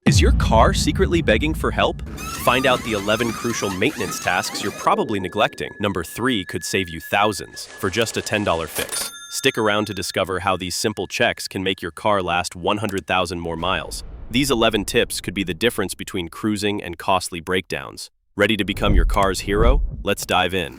Is your car secretly begging for help? Find out the 11 crucial maintenance tasks you're probably neglecting. Number 3 could save you thousands for just a $10 fix. Stick around to discover how these simple checks can make your car last 100,000 more miles. These 11 tips could be the difference between cruising and costly breakdowns. Ready to become your car's hero? Let's dive in.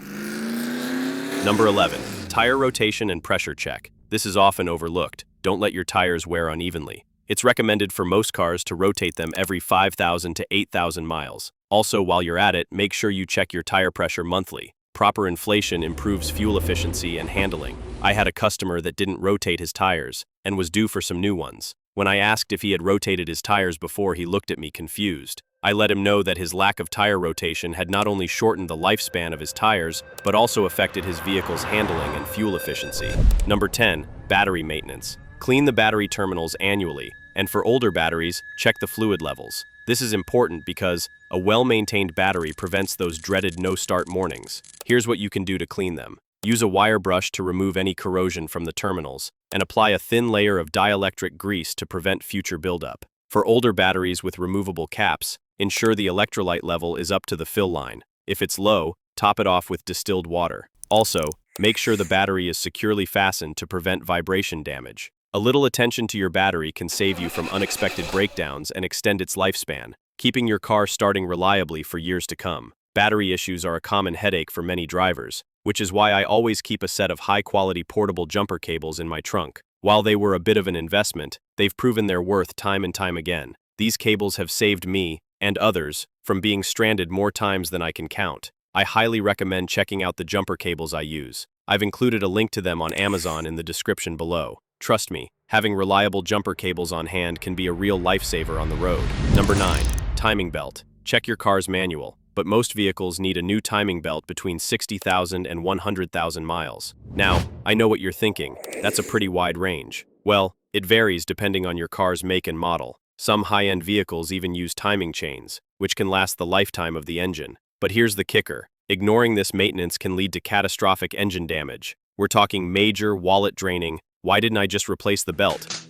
Number 11, tire rotation and pressure check. This is often overlooked. Don't let your tires wear unevenly. It's recommended for most cars to rotate them every 5,000 to 8,000 miles. Also, while you're at it, make sure you check your tire pressure monthly. Proper inflation improves fuel efficiency and handling. I had a customer that didn't rotate his tires and was due for some new ones. When I asked if he had rotated his tires before, he looked at me confused. I let him know that his lack of tire rotation had not only shortened the lifespan of his tires, but also affected his vehicle's handling and fuel efficiency. Number 10, battery maintenance. Clean the battery terminals annually, and for older batteries, check the fluid levels. This is important because a well-maintained battery prevents those dreaded no-start mornings. Here's what you can do to clean them. Use a wire brush to remove any corrosion from the terminals, and apply a thin layer of dielectric grease to prevent future buildup. For older batteries with removable caps, ensure the electrolyte level is up to the fill line. If it's low, top it off with distilled water. Also, make sure the battery is securely fastened to prevent vibration damage. A little attention to your battery can save you from unexpected breakdowns and extend its lifespan, keeping your car starting reliably for years to come. Battery issues are a common headache for many drivers, which is why I always keep a set of high-quality portable jumper cables in my trunk. While they were a bit of an investment, they've proven their worth time and time again. These cables have saved me, and others, from being stranded more times than I can count. I highly recommend checking out the jumper cables I use. I've included a link to them on Amazon in the description below. Trust me, having reliable jumper cables on hand can be a real lifesaver on the road. Number 9, timing belt. Check your car's manual, but most vehicles need a new timing belt between 60,000 and 100,000 miles. Now, I know what you're thinking. That's a pretty wide range. Well, it varies depending on your car's make and model. Some high-end vehicles even use timing chains, which can last the lifetime of the engine. But here's the kicker. Ignoring this maintenance can lead to catastrophic engine damage. We're talking major, wallet-draining, "why didn't I just replace the belt?"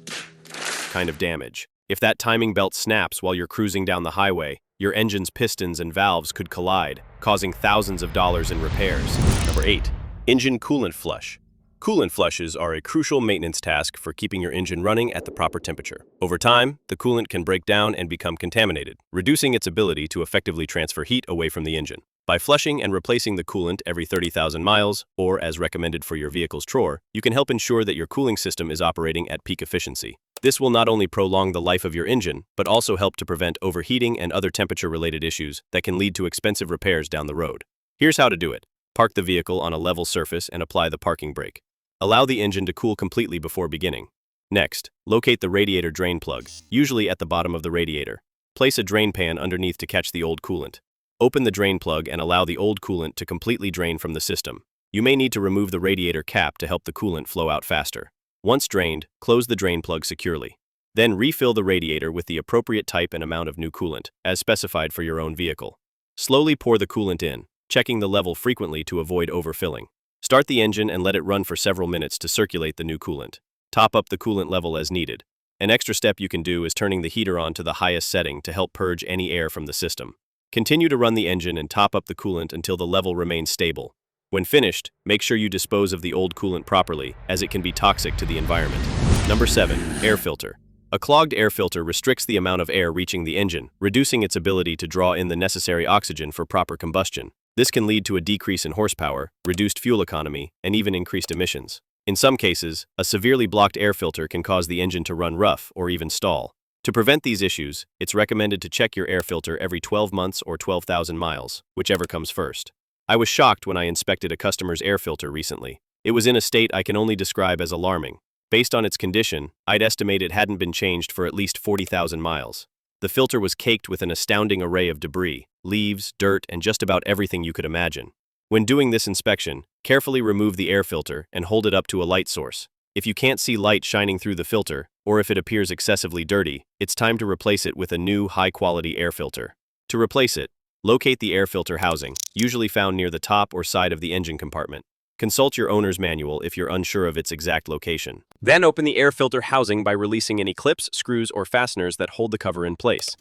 kind of damage. If that timing belt snaps while you're cruising down the highway, your engine's pistons and valves could collide, causing thousands of dollars in repairs. Number 8, engine coolant flush. Coolant flushes are a crucial maintenance task for keeping your engine running at the proper temperature. Over time, the coolant can break down and become contaminated, reducing its ability to effectively transfer heat away from the engine. By flushing and replacing the coolant every 30,000 miles, or as recommended for your vehicle's TROR, you can help ensure that your cooling system is operating at peak efficiency. This will not only prolong the life of your engine, but also help to prevent overheating and other temperature-related issues that can lead to expensive repairs down the road. Here's how to do it. Park the vehicle on a level surface and apply the parking brake. Allow the engine to cool completely before beginning. Next, locate the radiator drain plug, usually at the bottom of the radiator. Place a drain pan underneath to catch the old coolant. Open the drain plug and allow the old coolant to completely drain from the system. You may need to remove the radiator cap to help the coolant flow out faster. Once drained, close the drain plug securely. Then refill the radiator with the appropriate type and amount of new coolant, as specified for your own vehicle. Slowly pour the coolant in, checking the level frequently to avoid overfilling. Start the engine and let it run for several minutes to circulate the new coolant. Top up the coolant level as needed. An extra step you can do is turning the heater on to the highest setting to help purge any air from the system. Continue to run the engine and top up the coolant until the level remains stable. When finished, make sure you dispose of the old coolant properly, as it can be toxic to the environment. Number 7, air filter. A clogged air filter restricts the amount of air reaching the engine, reducing its ability to draw in the necessary oxygen for proper combustion. This can lead to a decrease in horsepower, reduced fuel economy, and even increased emissions. In some cases, a severely blocked air filter can cause the engine to run rough or even stall. To prevent these issues, it's recommended to check your air filter every 12 months or 12,000 miles, whichever comes first. I was shocked when I inspected a customer's air filter recently. It was in a state I can only describe as alarming. Based on its condition, I'd estimate it hadn't been changed for at least 40,000 miles. The filter was caked with an astounding array of debris, leaves, dirt, and just about everything you could imagine. When doing this inspection, carefully remove the air filter and hold it up to a light source. If you can't see light shining through the filter, or if it appears excessively dirty, it's time to replace it with a new, high-quality air filter. To replace it, locate the air filter housing, usually found near the top or side of the engine compartment. Consult your owner's manual if you're unsure of its exact location. Then open the air filter housing by releasing any clips, screws, or fasteners that hold the cover in place.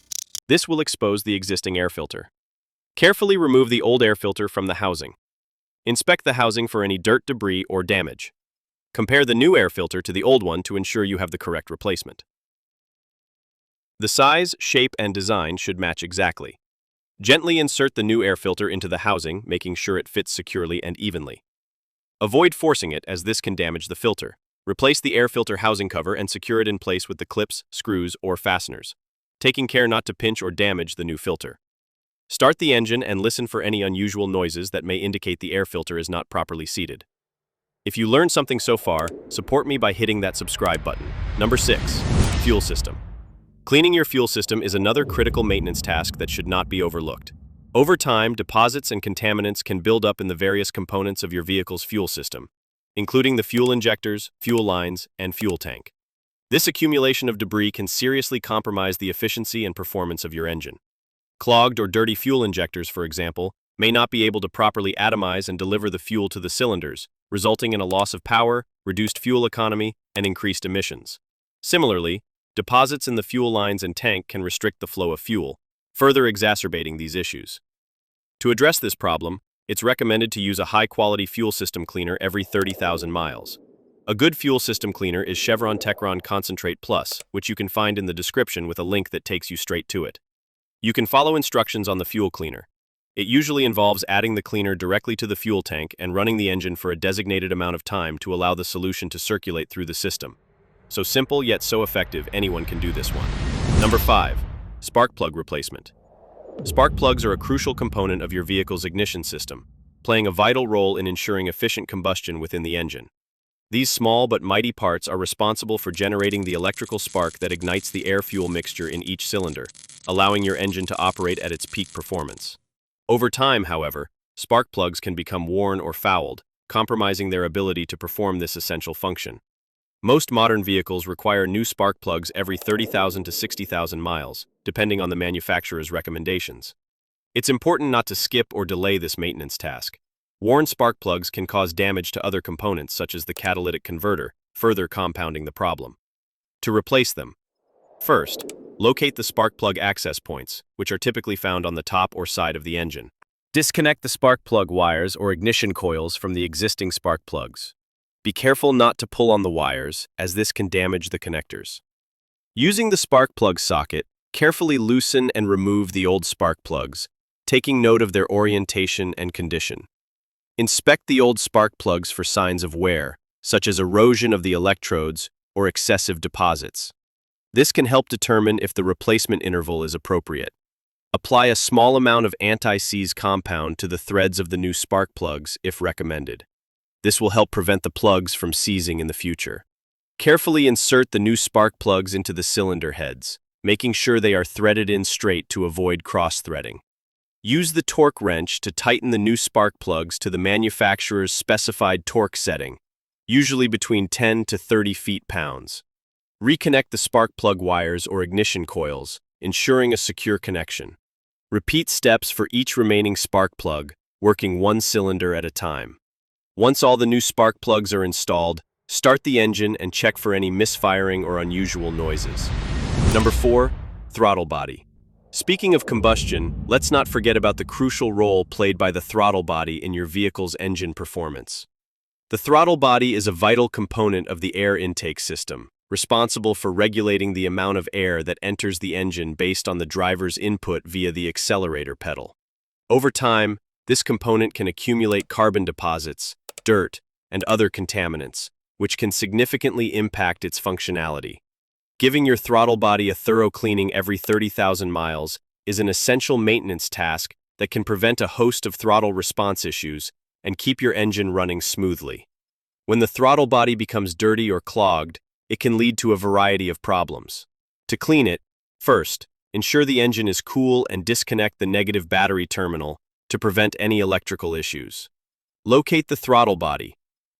This will expose the existing air filter. Carefully remove the old air filter from the housing. Inspect the housing for any dirt, debris, or damage. Compare the new air filter to the old one to ensure you have the correct replacement. The size, shape, and design should match exactly. Gently insert the new air filter into the housing, making sure it fits securely and evenly. Avoid forcing it, as this can damage the filter. Replace the air filter housing cover and secure it in place with the clips, screws, or fasteners, taking care not to pinch or damage the new filter. Start the engine and listen for any unusual noises that may indicate the air filter is not properly seated. If you learned something so far, support me by hitting that subscribe button. Number 6. Fuel system. Cleaning your fuel system is another critical maintenance task that should not be overlooked. Over time, deposits and contaminants can build up in the various components of your vehicle's fuel system, including the fuel injectors, fuel lines, and fuel tank. This accumulation of debris can seriously compromise the efficiency and performance of your engine. Clogged or dirty fuel injectors, for example, may not be able to properly atomize and deliver the fuel to the cylinders, resulting in a loss of power, reduced fuel economy, and increased emissions. Similarly, deposits in the fuel lines and tank can restrict the flow of fuel, further exacerbating these issues. To address this problem, it's recommended to use a high-quality fuel system cleaner every 30,000 miles. A good fuel system cleaner is Chevron Techron Concentrate Plus, which you can find in the description with a link that takes you straight to it. You can follow instructions on the fuel cleaner. It usually involves adding the cleaner directly to the fuel tank and running the engine for a designated amount of time to allow the solution to circulate through the system. So simple yet so effective, anyone can do this one. Number 5. Spark plug replacement. Spark plugs are a crucial component of your vehicle's ignition system, playing a vital role in ensuring efficient combustion within the engine. These small but mighty parts are responsible for generating the electrical spark that ignites the air-fuel mixture in each cylinder, allowing your engine to operate at its peak performance. Over time, however, spark plugs can become worn or fouled, compromising their ability to perform this essential function. Most modern vehicles require new spark plugs every 30,000 to 60,000 miles, depending on the manufacturer's recommendations. It's important not to skip or delay this maintenance task. Worn spark plugs can cause damage to other components such as the catalytic converter, further compounding the problem. To replace them, first, locate the spark plug access points, which are typically found on the top or side of the engine. Disconnect the spark plug wires or ignition coils from the existing spark plugs. Be careful not to pull on the wires, as this can damage the connectors. Using the spark plug socket, carefully loosen and remove the old spark plugs, taking note of their orientation and condition. Inspect the old spark plugs for signs of wear, such as erosion of the electrodes or excessive deposits. This can help determine if the replacement interval is appropriate. Apply a small amount of anti-seize compound to the threads of the new spark plugs if recommended. This will help prevent the plugs from seizing in the future. Carefully insert the new spark plugs into the cylinder heads, making sure they are threaded in straight to avoid cross-threading. Use the torque wrench to tighten the new spark plugs to the manufacturer's specified torque setting, usually between 10 to 30 feet-pounds. Reconnect the spark plug wires or ignition coils, ensuring a secure connection. Repeat steps for each remaining spark plug, working one cylinder at a time. Once all the new spark plugs are installed, start the engine and check for any misfiring or unusual noises. Number 4. Throttle body. Speaking of combustion, let's not forget about the crucial role played by the throttle body in your vehicle's engine performance. The throttle body is a vital component of the air intake system, responsible for regulating the amount of air that enters the engine based on the driver's input via the accelerator pedal. Over time, this component can accumulate carbon deposits, dirt, and other contaminants, which can significantly impact its functionality. Giving your throttle body a thorough cleaning every 30,000 miles is an essential maintenance task that can prevent a host of throttle response issues and keep your engine running smoothly. When the throttle body becomes dirty or clogged, it can lead to a variety of problems. To clean it, first, ensure the engine is cool and disconnect the negative battery terminal to prevent any electrical issues. Locate the throttle body.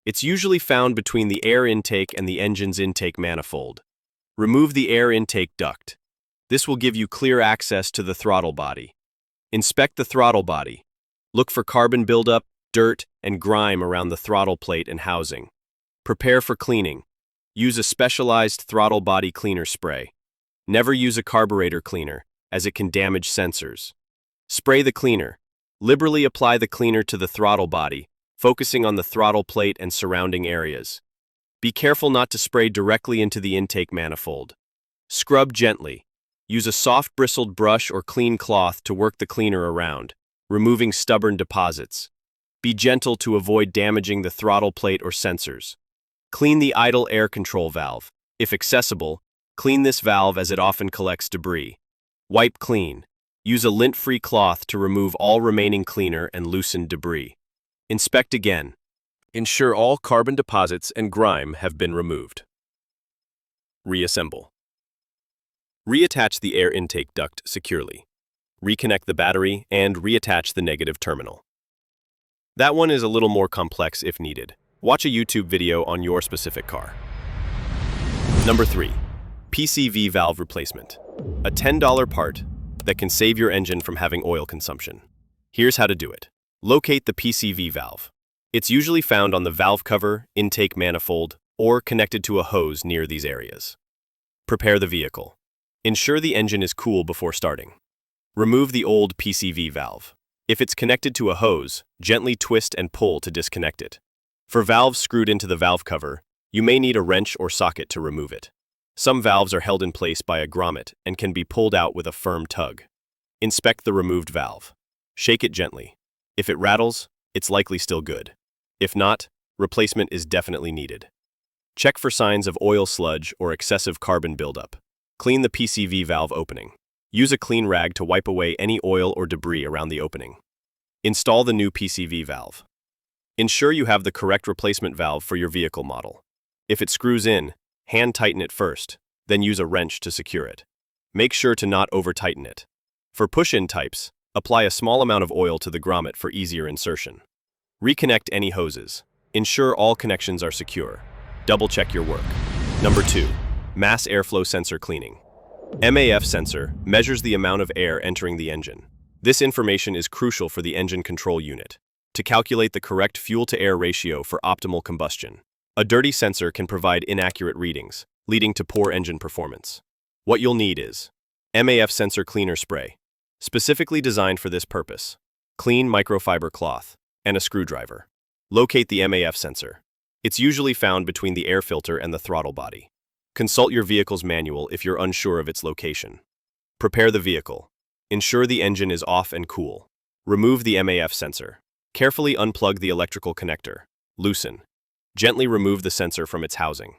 It's usually found between the air intake and the engine's intake manifold. Remove the air intake duct. This will give you clear access to the throttle body. Inspect the throttle body. Look for carbon buildup, dirt, and grime around the throttle plate and housing. Prepare for cleaning. Use a specialized throttle body cleaner spray. Never use a carburetor cleaner, as it can damage sensors. Spray the cleaner. Liberally apply the cleaner to the throttle body, focusing on the throttle plate and surrounding areas. Be careful not to spray directly into the intake manifold. Scrub gently. Use a soft bristled brush or clean cloth to work the cleaner around, removing stubborn deposits. Be gentle to avoid damaging the throttle plate or sensors. Clean the idle air control valve. If accessible, clean this valve as it often collects debris. Wipe clean. Use a lint-free cloth to remove all remaining cleaner and loosen debris. Inspect again. Ensure all carbon deposits and grime have been removed. Reassemble. Reattach the air intake duct securely. Reconnect the battery and reattach the negative terminal. That one is a little more complex if needed. Watch a YouTube video on your specific car. Number 3. PCV valve replacement. A $10 part that can save your engine from having oil consumption. Here's how to do it. Locate the PCV valve. It's usually found on the valve cover, intake manifold, or connected to a hose near these areas. Prepare the vehicle. Ensure the engine is cool before starting. Remove the old PCV valve. If it's connected to a hose, gently twist and pull to disconnect it. For valves screwed into the valve cover, you may need a wrench or socket to remove it. Some valves are held in place by a grommet and can be pulled out with a firm tug. Inspect the removed valve. Shake it gently. If it rattles, it's likely still good. If not, replacement is definitely needed. Check for signs of oil sludge or excessive carbon buildup. Clean the PCV valve opening. Use a clean rag to wipe away any oil or debris around the opening. Install the new PCV valve. Ensure you have the correct replacement valve for your vehicle model. If it screws in, hand tighten it first, then use a wrench to secure it. Make sure to not over-tighten it. For push-in types, apply a small amount of oil to the grommet for easier insertion. Reconnect any hoses. Ensure all connections are secure. Double-check your work. Number 2. Mass airflow sensor cleaning. MAF sensor measures the amount of air entering the engine. This information is crucial for the engine control unit to calculate the correct fuel-to-air ratio for optimal combustion. A dirty sensor can provide inaccurate readings, leading to poor engine performance. What you'll need is MAF sensor cleaner spray, specifically designed for this purpose, clean microfiber cloth, and a screwdriver. Locate the MAF sensor. It's usually found between the air filter and the throttle body. Consult your vehicle's manual if you're unsure of its location. Prepare the vehicle. Ensure the engine is off and cool. Remove the MAF sensor. Carefully unplug the electrical connector. Loosen. Gently remove the sensor from its housing.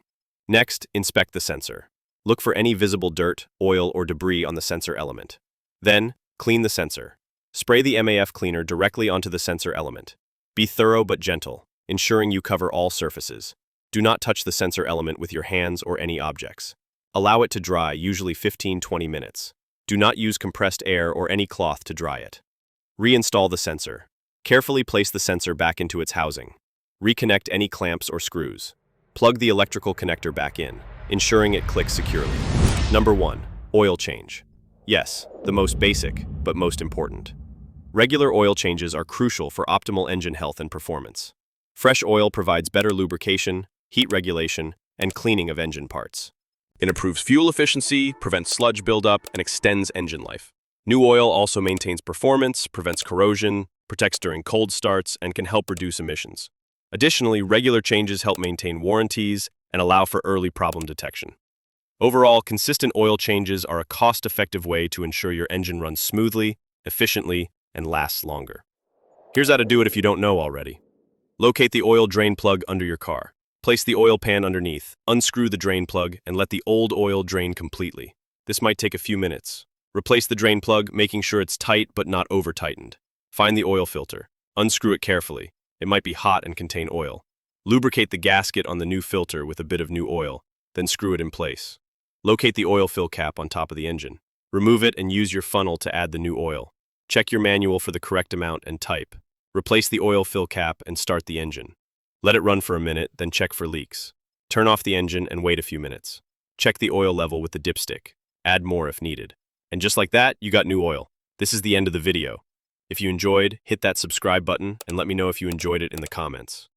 Next, inspect the sensor. Look for any visible dirt, oil, or debris on the sensor element. Then, clean the sensor. Spray the MAF cleaner directly onto the sensor element. Be thorough but gentle, ensuring you cover all surfaces. Do not touch the sensor element with your hands or any objects. Allow it to dry, usually 15-20 minutes. Do not use compressed air or any cloth to dry it. Reinstall the sensor. Carefully place the sensor back into its housing. Reconnect any clamps or screws. Plug the electrical connector back in, ensuring it clicks securely. Number 1. Oil change. Yes, the most basic, but most important. Regular oil changes are crucial for optimal engine health and performance. Fresh oil provides better lubrication, heat regulation, and cleaning of engine parts. It improves fuel efficiency, prevents sludge buildup, and extends engine life. New oil also maintains performance, prevents corrosion, protects during cold starts, and can help reduce emissions. Additionally, regular changes help maintain warranties and allow for early problem detection. Overall, consistent oil changes are a cost-effective way to ensure your engine runs smoothly, efficiently, and lasts longer. Here's how to do it if you don't know already. Locate the oil drain plug under your car. Place the oil pan underneath, unscrew the drain plug, and let the old oil drain completely. This might take a few minutes. Replace the drain plug, making sure it's tight but not over-tightened. Find the oil filter. Unscrew it carefully. It might be hot and contain oil. Lubricate the gasket on the new filter with a bit of new oil, then screw it in place. Locate the oil fill cap on top of the engine. Remove it and use your funnel to add the new oil. Check your manual for the correct amount and type. Replace the oil fill cap and start the engine. Let it run for a minute, then check for leaks. Turn off the engine and wait a few minutes. Check the oil level with the dipstick. Add more if needed. And just like that, you got new oil. This is the end of the video. If you enjoyed, hit that subscribe button and let me know if you enjoyed it in the comments.